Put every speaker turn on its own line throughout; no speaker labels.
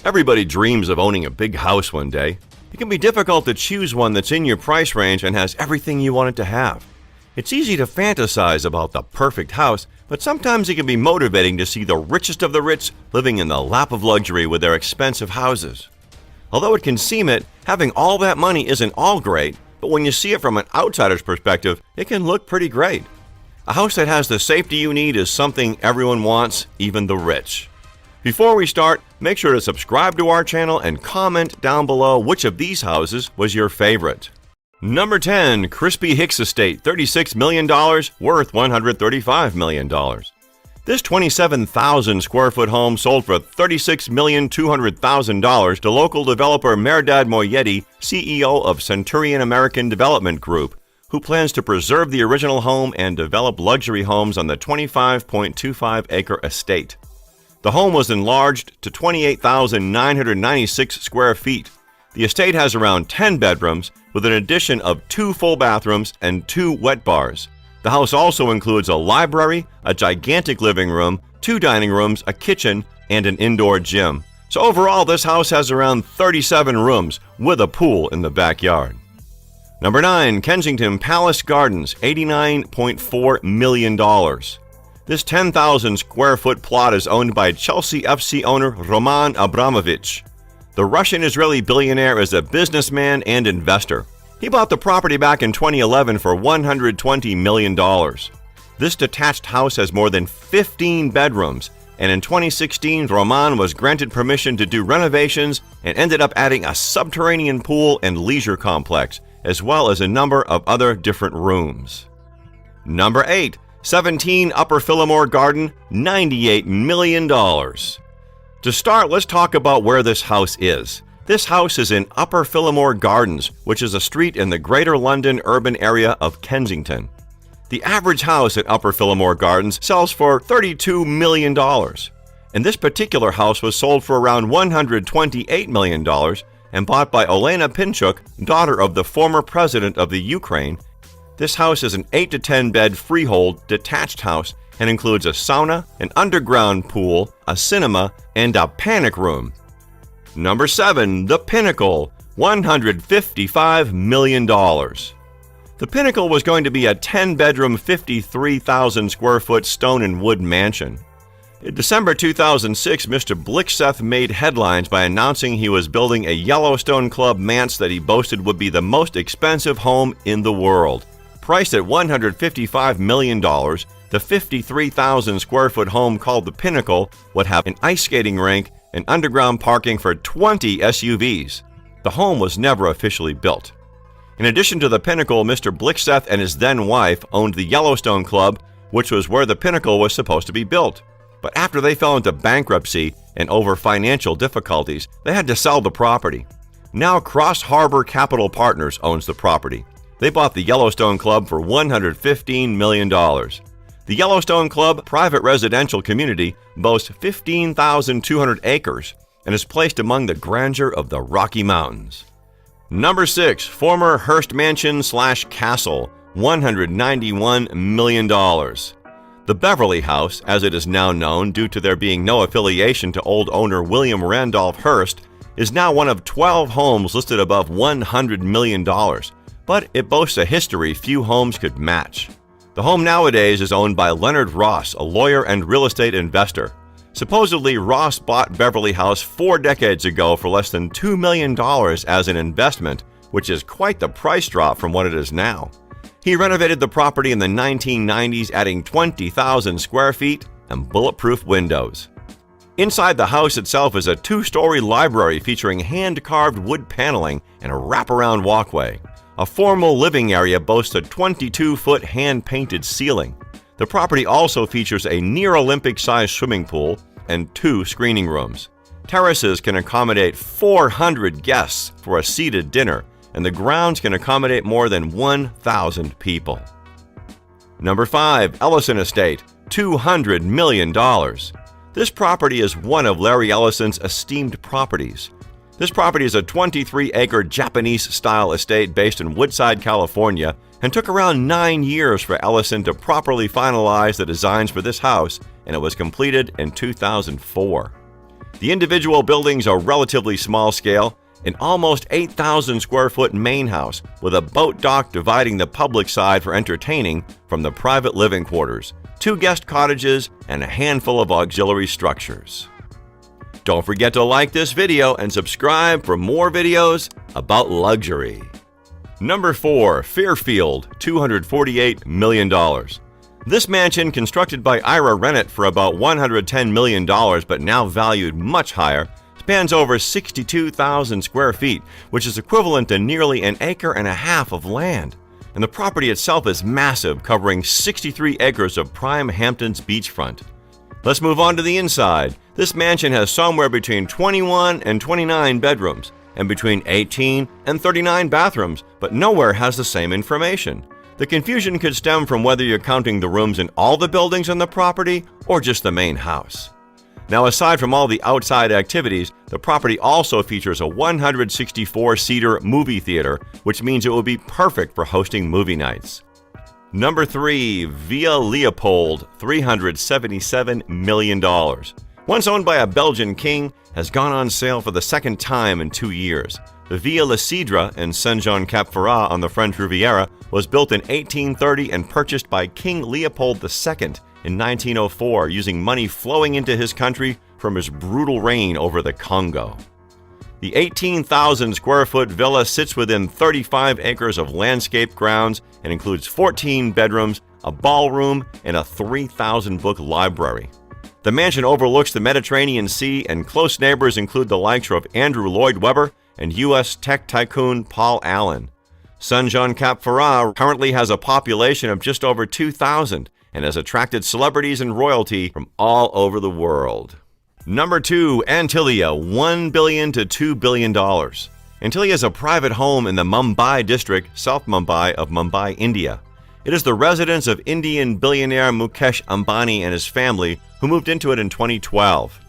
Everybody dreams of owning a big house one day. It can be difficult to choose one that's in your price range and has everything you want it to have. It's easy to fantasize about the perfect house, but sometimes it can be motivating to see the richest of the rich living in the lap of luxury with their expensive houses. Although it can seem it, having all that money isn't all great, but when you see it from an outsider's perspective, it can look pretty great. A house that has the safety you need is something everyone wants, even the rich. Before we start, make sure to subscribe to our channel and comment down below which of these houses was your favorite. Number 10. Crispy Hicks Estate, $36 million, worth $135 million. This 27,000 square foot home sold for $36,200,000 to local developer Mehrdad Moyedi, CEO of Centurion American Development Group, who plans to preserve the original home and develop luxury homes on the 25.25-acre estate. The home was enlarged to 28,996 square feet. The estate has around 10 bedrooms, with an addition of 2 full bathrooms and 2 wet bars. The house also includes a library, a gigantic living room, 2 dining rooms, a kitchen, and an indoor gym. So overall, this house has around 37 rooms, with a pool in the backyard. Number 9. Kensington Palace Gardens, $89.4 million. This 10,000 square foot plot is owned by Chelsea FC owner Roman Abramovich. The Russian-Israeli billionaire is a businessman and investor. He bought the property back in 2011 for $120 million. This detached house has more than 15 bedrooms, and in 2016, Roman was granted permission to do renovations and ended up adding a subterranean pool and leisure complex, as well as a number of other different rooms. Number 8. 17 Upper Phillimore Garden, $98 million. To start, let's talk about where this house is. This house is in Upper Phillimore Gardens, which is a street in the Greater London urban area of Kensington. The average house at Upper Phillimore Gardens sells for $32 million. And this particular house was sold for around $128 million and bought by Olena Pinchuk, daughter of the former president of the Ukraine. This house is an 8 to 10 bed freehold detached house and includes a sauna, an underground pool, a cinema, and a panic room. Number 7. The Pinnacle, $155 million. The Pinnacle was going to be a 10-bedroom, 53,000 square foot stone and wood mansion. In December 2006, Mr. Blixseth made headlines by announcing he was building a Yellowstone Club manse that he boasted would be the most expensive home in the world. Priced at $155 million, the 53,000 square foot home called the Pinnacle would have an ice skating rink and underground parking for 20 SUVs. The home was never officially built. In addition to the Pinnacle, Mr. Blixseth and his then-wife owned the Yellowstone Club, which was where the Pinnacle was supposed to be built. But after they fell into bankruptcy and over financial difficulties, they had to sell the property. Now Cross Harbor Capital Partners owns the property. They bought the Yellowstone Club for $115 million. The Yellowstone Club private residential community boasts 15,200 acres and is placed among the grandeur of the Rocky Mountains. Number 6. Former Hearst Mansion/Castle, $191 million. The Beverly House, as it is now known due to there being no affiliation to old owner William Randolph Hearst, is now one of 12 homes listed above $100 million. But it boasts a history few homes could match. The home nowadays is owned by Leonard Ross, a lawyer and real estate investor. Supposedly, Ross bought Beverly House 4 decades ago for less than $2 million as an investment, which is quite the price drop from what it is now. He renovated the property in the 1990s, adding 20,000 square feet and bulletproof windows. Inside the house itself is a 2-story library featuring hand-carved wood paneling and a wraparound walkway. A formal living area boasts a 22-foot hand-painted ceiling. The property also features a near-Olympic-sized swimming pool and 2 screening rooms. Terraces can accommodate 400 guests for a seated dinner, and the grounds can accommodate more than 1,000 people. Number 5. Ellison Estate, $200 million. This property is one of Larry Ellison's esteemed properties. This property is a 23-acre Japanese-style estate based in Woodside, California, and took around 9 years for Ellison to properly finalize the designs for this house, and it was completed in 2004. The individual buildings are relatively small scale, an almost 8,000 square foot main house with a boat dock dividing the public side for entertaining from the private living quarters, 2 guest cottages, and a handful of auxiliary structures. Don't forget to like this video and subscribe for more videos about luxury. Number 4. Fairfield, $248 million. This mansion, constructed by Ira Rennett for about $110 million but now valued much higher, spans over 62,000 square feet, which is equivalent to nearly an acre and a half of land. And the property itself is massive, covering 63 acres of prime Hamptons beachfront. Let's move on to the inside. This mansion has somewhere between 21 and 29 bedrooms, and between 18 and 39 bathrooms, but nowhere has the same information. The confusion could stem from whether you're counting the rooms in all the buildings on the property or just the main house. Now, aside from all the outside activities, the property also features a 164-seater movie theater, which means it will be perfect for hosting movie nights. Number 3. Villa Leopold, $377 million. Once owned by a Belgian king, has gone on sale for the second time in 2 years. The Villa Le Cidre in Saint-Jean-Cap-Ferrat on the French Riviera was built in 1830 and purchased by King Leopold II in 1904, using money flowing into his country from his brutal reign over the Congo. The 18,000 square foot villa sits within 35 acres of landscaped grounds and includes 14 bedrooms, a ballroom, and a 3,000 book library. The mansion overlooks the Mediterranean Sea, and close neighbors include the likes of Andrew Lloyd Webber and U.S. tech tycoon Paul Allen. Saint-Jean-Cap-Ferrat currently has a population of just over 2,000 and has attracted celebrities and royalty from all over the world. Number 2. Antilia, $1 billion to $2 billion. Antilia is a private home in the Mumbai district, South Mumbai of Mumbai, India. It is the residence of Indian billionaire Mukesh Ambani and his family, who moved into it in 2012.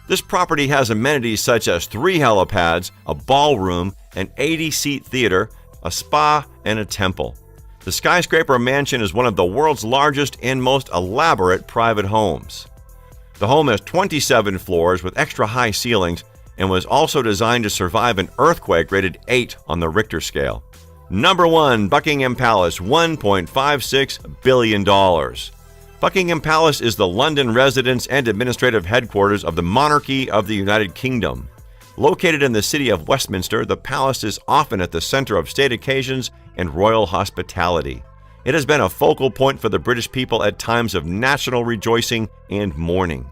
This property has amenities such as 3 helipads, a ballroom, an 80-seat theater, a spa, and a temple. The skyscraper mansion is one of the world's largest and most elaborate private homes. The home has 27 floors with extra high ceilings and was also designed to survive an earthquake rated 8 on the Richter scale. Number 1. Buckingham Palace, $1.56 billion. Buckingham Palace is the London residence and administrative headquarters of the Monarchy of the United Kingdom. Located in the city of Westminster, the palace is often at the center of state occasions and royal hospitality. It has been a focal point for the British people at times of national rejoicing and mourning.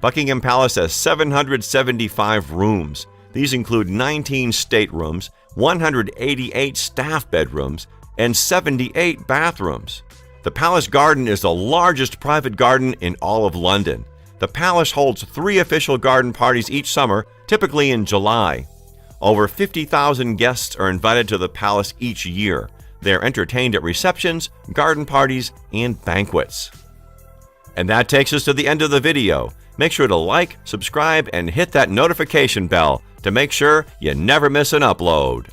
Buckingham Palace has 775 rooms. These include 19 staterooms, 188 staff bedrooms, and 78 bathrooms. The Palace Garden is the largest private garden in all of London. The palace holds 3 official garden parties each summer, typically in July. Over 50,000 guests are invited to the palace each year. They are entertained at receptions, garden parties, and banquets. And that takes us to the end of the video. Make sure to like, subscribe, and hit that notification bell to make sure you never miss an upload.